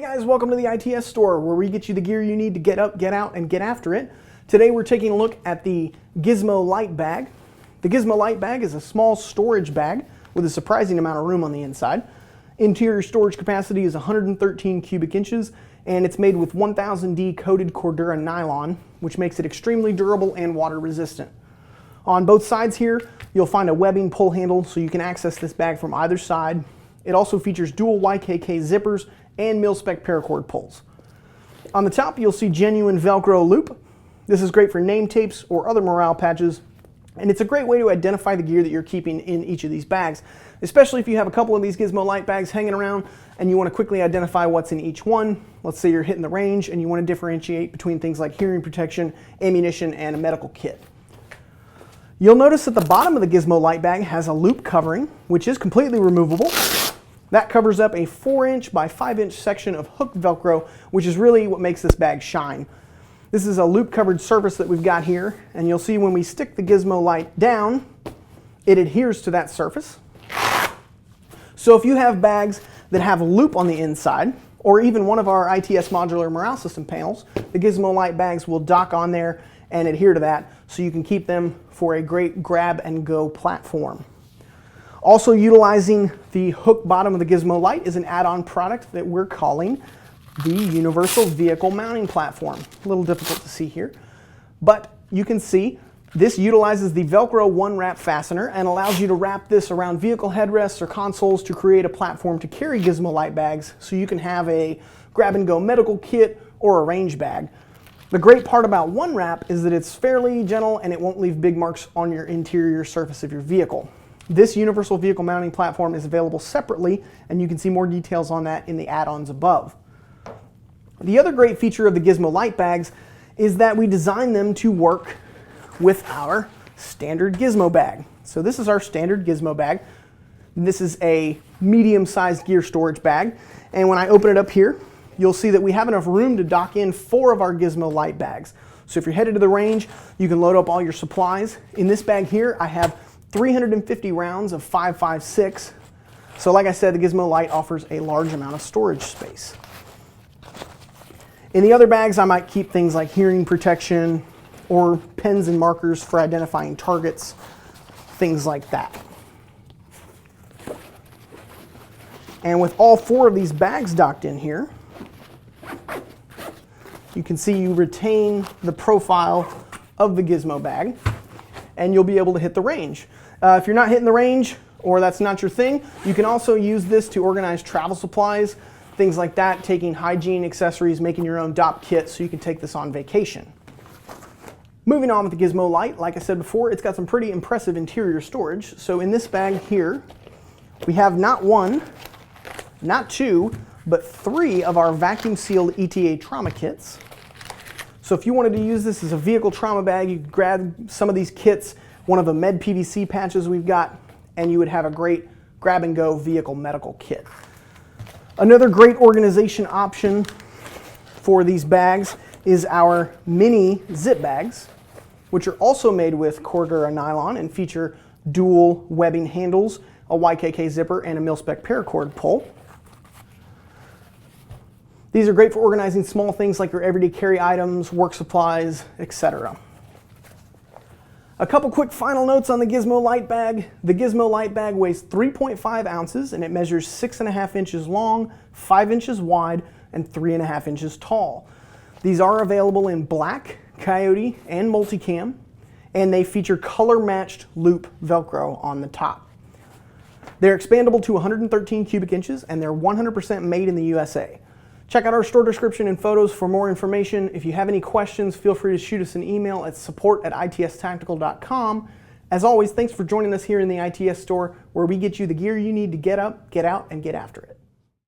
guys, welcome to the ITS store where we get you the gear you need to get up, get out, and get after it. Today we're taking a look at the Gizmo Lite Bag. The Gizmo Lite Bag is a small storage bag with a surprising amount of room on the inside. Interior storage capacity is 113 cubic inches and it's made with 1000D coated Cordura nylon, which makes it extremely durable and water resistant. On both sides here, you'll find a webbing pull handle so you can access this bag from either side. It also features dual YKK zippers and mil-spec paracord pulls. On the top, you'll see genuine Velcro loop. This is great for name tapes or other morale patches, and it's a great way to identify the gear that you're keeping in each of these bags, especially if you have a couple of these Gizmo Lite bags hanging around and you want to quickly identify what's in each one. Let's say you're hitting the range and you want to differentiate between things like hearing protection, ammunition, and a medical kit. You'll notice that the bottom of the Gizmo Lite Bag has a loop covering, which is completely removable. That covers up a 4-inch by 5-inch section of hook Velcro, which is really what makes this bag shine. This is a loop covered surface that we've got here, and you'll see when we stick the Gizmo Lite down, it adheres to that surface. So if you have bags that have a loop on the inside, or even one of our ITS modular morale system panels, the Gizmo Lite bags will dock on there and adhere to that, so you can keep them for a great grab and go platform. Also utilizing the hook bottom of the Gizmo Lite is an add-on product that we're calling the Universal Vehicle Mounting Platform. A little difficult to see here, but you can see this utilizes the Velcro One Wrap fastener and allows you to wrap this around vehicle headrests or consoles to create a platform to carry Gizmo Lite bags so you can have a grab-and-go medical kit or a range bag. The great part about One Wrap is that it's fairly gentle and it won't leave big marks on your interior surface of your vehicle. This Universal Vehicle Mounting Platform is available separately, and you can see more details on that in the add-ons above. The other great feature of the Gizmo Lite bags is that we designed them to work with our standard Gizmo bag. So this is our standard Gizmo bag. This is a medium-sized gear storage bag, and when I open it up here, you'll see that we have enough room to dock in 4 of our Gizmo Lite bags. So if you're headed to the range, you can load up all your supplies. In this bag here, I have 350 rounds of 5.56. So like I said, the Gizmo Lite offers a large amount of storage space. In the other bags, I might keep things like hearing protection or pens and markers for identifying targets, things like that. And with all 4 of these bags docked in here, you can see you retain the profile of the Gizmo bag, and you'll be able to hit the range. If you're not hitting the range, or that's not your thing, you can also use this to organize travel supplies, things like that, taking hygiene accessories, making your own Dopp Kit so you can take this on vacation. Moving on with the Gizmo Lite, like I said before, it's got some pretty impressive interior storage. So in this bag here, we have not 1, not 2, but 3 of our vacuum sealed ETA trauma kits. So if you wanted to use this as a vehicle trauma bag, you could grab some of these kits, one of the med PVC patches we've got, and you would have a great grab and go vehicle medical kit. Another great organization option for these bags is our mini zip bags, which are also made with Cordura nylon and feature dual webbing handles, a YKK zipper, and a mil-spec paracord pull. These are great for organizing small things like your everyday carry items, work supplies, etc. A couple quick final notes on the Gizmo Lite Bag. The Gizmo Lite Bag weighs 3.5 ounces and it measures 6.5 inches long, 5 inches wide, and 3.5 inches tall. These are available in black, coyote, and multicam, and they feature color-matched loop Velcro on the top. They're expandable to 113 cubic inches and they're 100% made in the USA. Check out our store description and photos for more information. If you have any questions, feel free to shoot us an email at support@itstactical.com. As always, thanks for joining us here in the ITS store, where we get you the gear you need to get up, get out, and get after it.